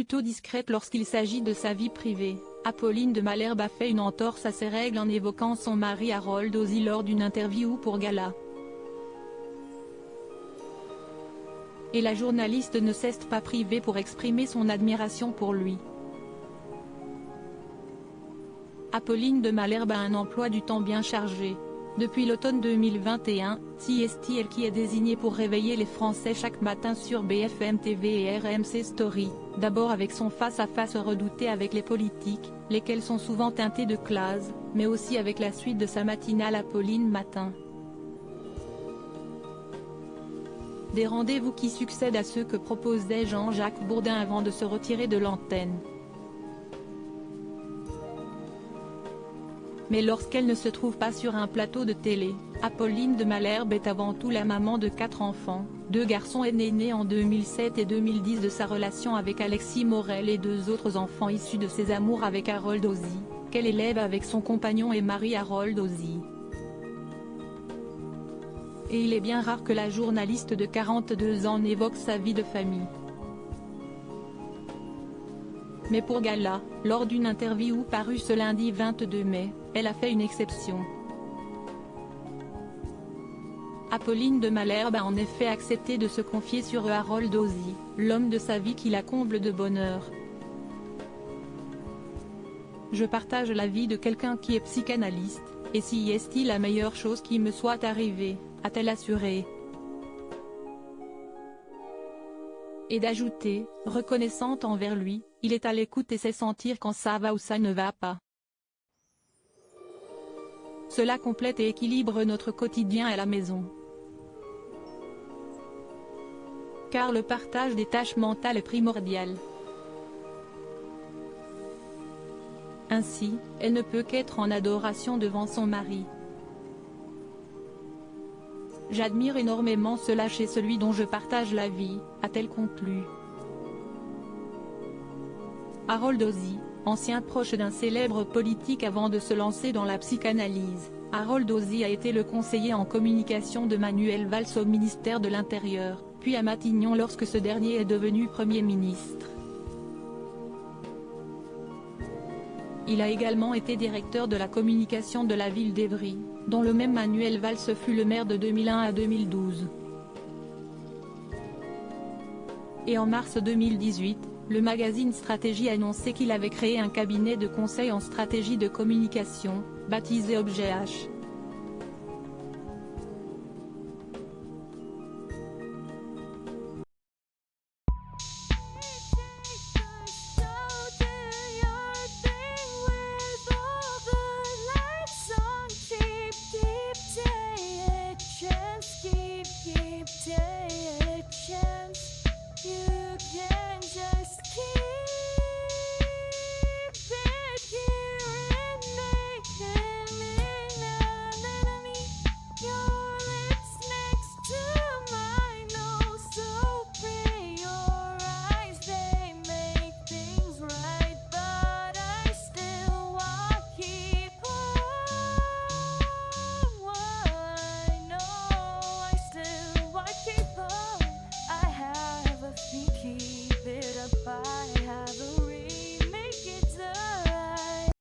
plutôt discrète lorsqu'il s'agit de sa vie privée, Apolline de Malherbe a fait une entorse à ses règles en évoquant son mari Harold Ozzy lors d'une interview pour Gala. Et la journaliste ne s'est pas privée pour exprimer son admiration pour lui. Apolline de Malherbe a un emploi du temps bien chargé. Depuis l'automne 2021, c'est elle qui est désignée pour réveiller les Français chaque matin sur BFM TV et RMC Story, d'abord avec son face-à-face redouté avec les politiques, lesquels sont souvent teintés de classe, mais aussi avec la suite de sa matinale Apolline Matin. Des rendez-vous qui succèdent à ceux que proposait Jean-Jacques Bourdin avant de se retirer de l'antenne. Mais lorsqu'elle ne se trouve pas sur un plateau de télé, Apolline de Malherbe est avant tout la maman de 4 enfants, 2 garçons aînés nés en 2007 et 2010 de sa relation avec Alexis Morel et 2 autres enfants issus de ses amours avec Harold Ozzy, qu'elle élève avec son compagnon et mari Harold Ozzy. Et il est bien rare que la journaliste de 42 ans n'évoque sa vie de famille. Mais pour Gala, lors d'une interview parue ce lundi 22 mai, elle a fait une exception. Apolline de Malherbe a en effet accepté de se confier sur Harold Ozzy, l'homme de sa vie qui la comble de bonheur. Je partage la vie de quelqu'un qui est psychanalyste, et si est la meilleure chose qui me soit arrivée, a-t-elle assuré. Et d'ajouter, reconnaissante envers lui, il est à l'écoute et sait sentir quand ça va ou ça ne va pas. Cela complète et équilibre notre quotidien à la maison. Car le partage des tâches mentales est primordial. Ainsi, elle ne peut qu'être en adoration devant son mari. J'admire énormément cela chez celui dont je partage la vie, a-t-elle conclu. Harold Ozzy, ancien proche d'un célèbre politique avant de se lancer dans la psychanalyse, Harold Ozzy a été le conseiller en communication de Manuel Valls au ministère de l'Intérieur, puis à Matignon lorsque ce dernier est devenu Premier ministre. Il a également été directeur de la communication de la ville d'Évry, dont le même Manuel Valls fut le maire de 2001 à 2012. Et en mars 2018, le magazine Stratégie annonçait qu'il avait créé un cabinet de conseil en stratégie de communication, baptisé Objet H.